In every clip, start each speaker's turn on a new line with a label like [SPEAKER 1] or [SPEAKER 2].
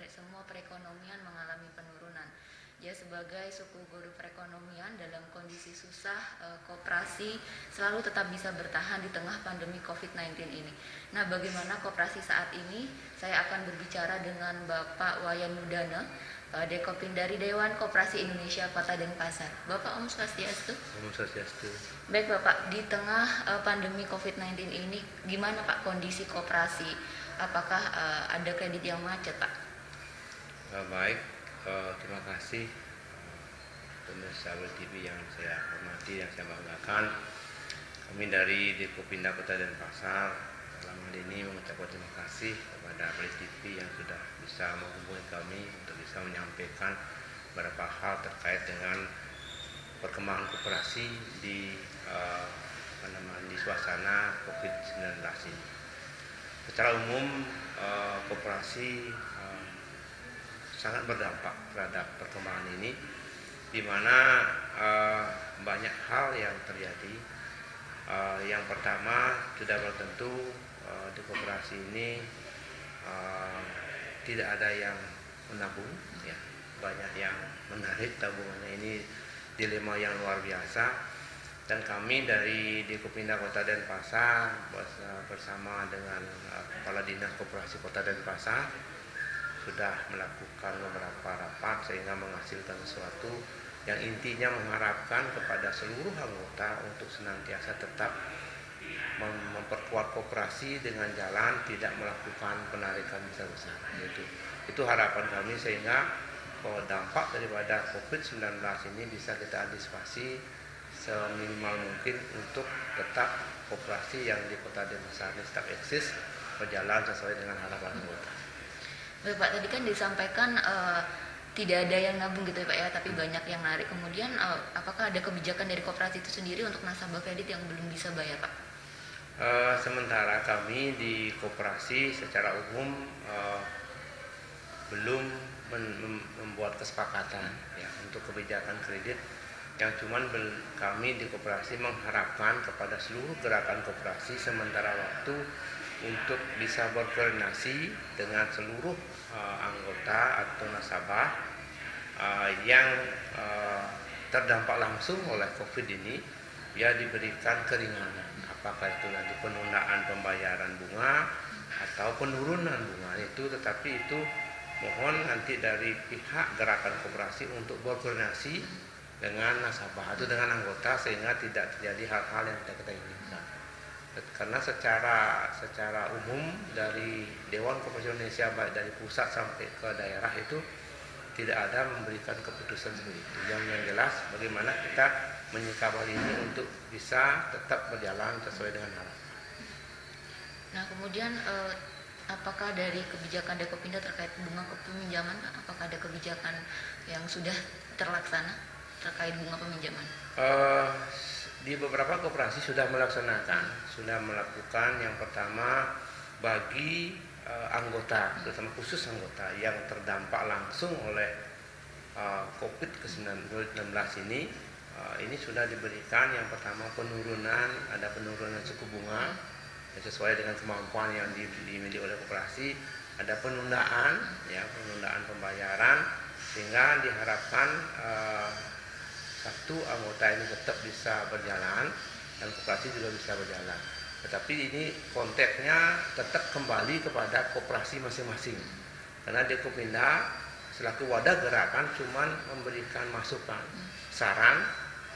[SPEAKER 1] semua perekonomian mengalami penurunan. Ya, sebagai suku guru perekonomian dalam kondisi susah, koperasi selalu tetap bisa bertahan di tengah pandemi COVID-19 ini. Nah, bagaimana koperasi saat ini? Saya akan berbicara dengan Bapak Wayan Nudana, Dekopin dari Dewan Koperasi Indonesia Kota Denpasar. Bapak, Om Swastiastu.
[SPEAKER 2] Om Swastiastu.
[SPEAKER 1] Baik Bapak, di tengah pandemi COVID-19 ini, gimana Pak kondisi koperasi? Apakah ada kredit yang macet Pak?
[SPEAKER 2] Baik, terima kasih pemirsa TV yang saya hormati, yang saya banggakan. Kami dari Dekopinda Kota Denpasar dalam hal ini mengucapkan terima kasih kepada TV yang sudah bisa menghubungi kami untuk bisa menyampaikan beberapa hal terkait dengan perkembangan koperasi di suasana COVID-19 ini. Secara umum koperasi sangat berdampak terhadap perkembangan ini, di mana banyak hal yang terjadi. Yang pertama, sudah tentu di koperasi ini tidak ada yang menabung, ya. Banyak yang menarik tabungannya. Ini dilema yang luar biasa. Dan kami dari Dekopinda Kota Denpasar bersama dengan Kepala Dinas Koperasi Kota Denpasar sudah melakukan beberapa rapat sehingga menghasilkan sesuatu yang intinya mengharapkan kepada seluruh anggota untuk senantiasa tetap memperkuat koperasi dengan jalan tidak melakukan penarikan besar-besar. Itu harapan kami, sehingga dampak daripada COVID-19 ini bisa kita antisipasi seminimal mungkin untuk tetap koperasi yang di Kota Denpasar ini tetap eksis, berjalan sesuai dengan harapan anggota.
[SPEAKER 1] Baik Pak, tadi kan disampaikan tidak ada yang nabung gitu ya Pak ya, tapi banyak yang narik. Kemudian apakah ada kebijakan dari koperasi itu sendiri untuk nasabah kredit yang belum bisa bayar Pak?
[SPEAKER 2] Sementara kami di koperasi secara umum belum membuat kesepakatan ya untuk kebijakan kredit, yang cuman kami di koperasi mengharapkan kepada seluruh gerakan koperasi sementara waktu untuk bisa berkoordinasi dengan seluruh anggota atau nasabah yang terdampak langsung oleh COVID ini, ya diberikan keringanan, apakah itu nanti penundaan pembayaran bunga atau penurunan bunga itu, tetapi itu mohon nanti dari pihak gerakan koperasi untuk berkoordinasi dengan nasabah atau dengan anggota sehingga tidak terjadi hal-hal yang tidak kita inginkan. Karena secara umum dari Dewan Koperasi Indonesia baik dari pusat sampai ke daerah itu tidak ada memberikan keputusan seperti itu. Yang jelas bagaimana kita menyikapi hal ini untuk bisa tetap berjalan sesuai dengan harapan.
[SPEAKER 1] Nah, kemudian apakah dari kebijakan Dekopinda terkait bunga peminjaman, apakah ada kebijakan yang sudah terlaksana terkait bunga peminjaman?
[SPEAKER 2] Di beberapa koperasi sudah melakukan yang pertama bagi anggota, terutama khusus anggota yang terdampak langsung oleh COVID-19 ini sudah diberikan yang pertama ada penurunan suku bunga sesuai dengan kemampuan yang dimiliki oleh koperasi, ada penundaan pembayaran sehingga diharapkan satu anggota ini tetap bisa berjalan dan koperasi juga bisa berjalan. Tetapi ini konteksnya tetap kembali kepada koperasi masing-masing. Karena Dekopinda selaku wadah gerakan cuman memberikan masukan, saran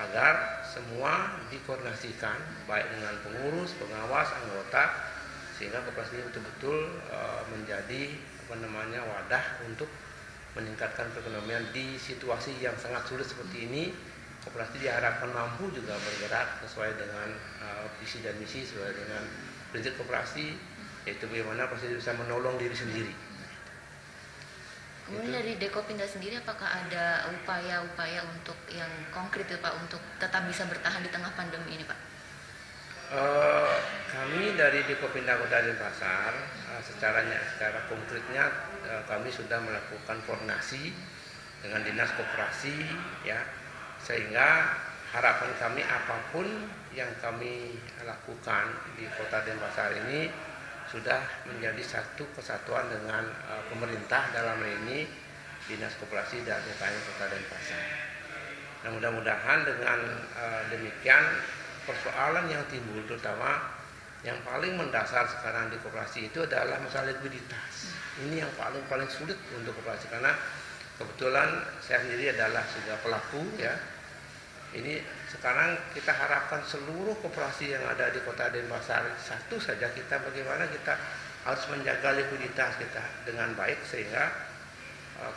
[SPEAKER 2] agar semua dikoordinasikan baik dengan pengurus, pengawas, anggota sehingga koperasi ini betul-betul menjadi wadah untuk meningkatkan perekonomian di situasi yang sangat sulit seperti ini. Koperasi diharapkan mampu juga bergerak sesuai dengan visi dan misi, sesuai dengan prinsip koperasi, yaitu bagaimana koperasi bisa menolong diri sendiri.
[SPEAKER 1] Kemudian dari Dekopinda sendiri apakah ada upaya-upaya untuk yang konkret ya Pak untuk tetap bisa bertahan di tengah pandemi ini Pak?
[SPEAKER 2] Kami dari Dekopinda Kota Denpasar secara konkretnya kami sudah melakukan koordinasi dengan dinas koperasi ya, sehingga harapan kami apapun yang kami lakukan di Kota Denpasar ini sudah menjadi satu kesatuan dengan pemerintah, dalam hal ini Dinas Koperasi dan UKM Kota Denpasar. Nah, mudah-mudahan dengan demikian persoalan yang timbul, terutama yang paling mendasar sekarang di koperasi itu adalah masalah likuiditas. Ini yang paling sulit untuk koperasi, karena kebetulan saya sendiri adalah juga pelaku ya. Ini sekarang kita harapkan seluruh koperasi yang ada di Kota Denpasar, satu saja kita bagaimana kita harus menjaga likuiditas kita dengan baik sehingga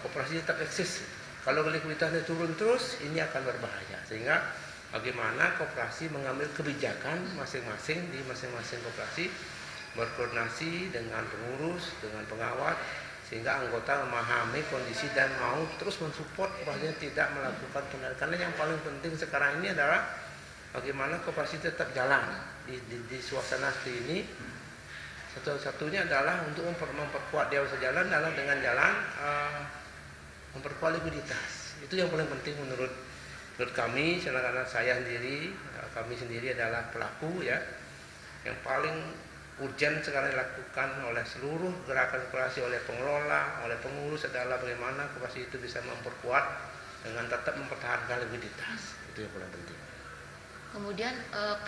[SPEAKER 2] koperasi tetap eksis. Kalau likuiditasnya turun terus, ini akan berbahaya. Sehingga bagaimana koperasi mengambil kebijakan masing-masing di masing-masing koperasi, berkoordinasi dengan pengurus, dengan pengawas, sehingga anggota memahami kondisi dan mau terus mensupport koperasinya tidak melakukan penarikan. Karena yang paling penting sekarang ini adalah bagaimana koperasi tetap jalan di suasana seperti ini. Satu-satunya adalah untuk memperkuat dia bisa jalan adalah dengan jalan memperkuat likuiditas. Itu yang paling penting menurut kami, karena saya sendiri, kami sendiri adalah pelaku ya. Yang paling urgent sekarang dilakukan oleh seluruh gerakan koperasi, oleh pengelola, oleh pengurus adalah bagaimana koperasi itu bisa memperkuat dengan tetap mempertahankan likuiditas. Itu yang paling penting.
[SPEAKER 1] Kemudian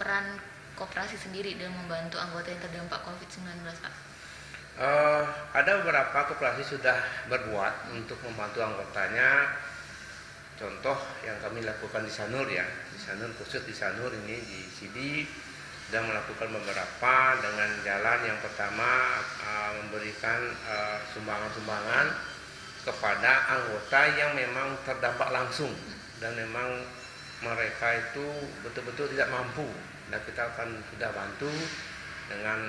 [SPEAKER 1] peran koperasi sendiri dalam membantu anggota yang terdampak COVID-19, Pak?
[SPEAKER 2] Ada beberapa koperasi sudah berbuat untuk membantu anggotanya. Contoh yang kami lakukan di Sanur ya, di Sanur, khusus di Sanur ini di Sidi sudah melakukan beberapa dengan jalan yang pertama memberikan sumbangan-sumbangan kepada anggota yang memang terdampak langsung dan memang mereka itu betul-betul tidak mampu. Nah, kita akan sudah bantu dengan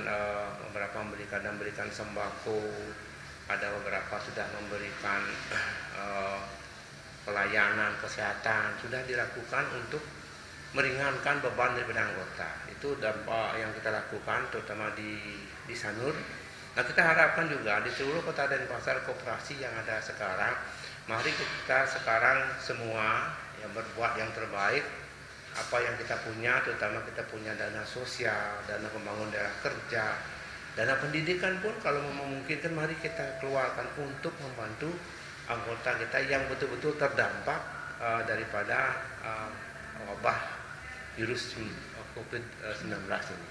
[SPEAKER 2] beberapa memberikan sembako, ada beberapa sudah memberikan pelayanan kesehatan, sudah dilakukan untuk meringankan beban daripada anggota. Itu dampak yang kita lakukan terutama di Sanur. Nah, kita harapkan juga di seluruh Kota Denpasar koperasi yang ada sekarang, mari kita sekarang semua yang berbuat yang terbaik apa yang kita punya, terutama kita punya dana sosial, dana pembangunan daerah kerja, dana pendidikan pun kalau memungkinkan mari kita keluarkan untuk membantu anggota kita yang betul-betul terdampak daripada wabah virus COVID-19 ini.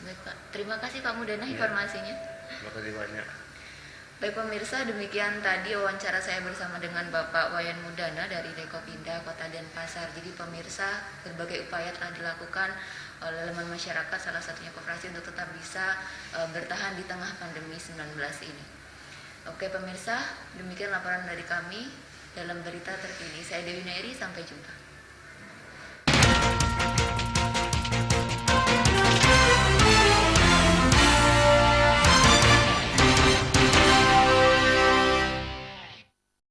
[SPEAKER 1] Baik, Pak. Terima kasih Pak Mudana informasinya.
[SPEAKER 2] Terima kasih banyak.
[SPEAKER 1] Baik pemirsa, demikian tadi wawancara saya bersama dengan Bapak Wayan Mudana dari Dekopinda Kota Denpasar. Jadi pemirsa, berbagai upaya telah dilakukan oleh elemen masyarakat, salah satunya koperasi, untuk tetap bisa bertahan di tengah pandemi 19 ini. Oke pemirsa, demikian laporan dari kami dalam berita terkini. Saya Dewi Nairi, sampai jumpa.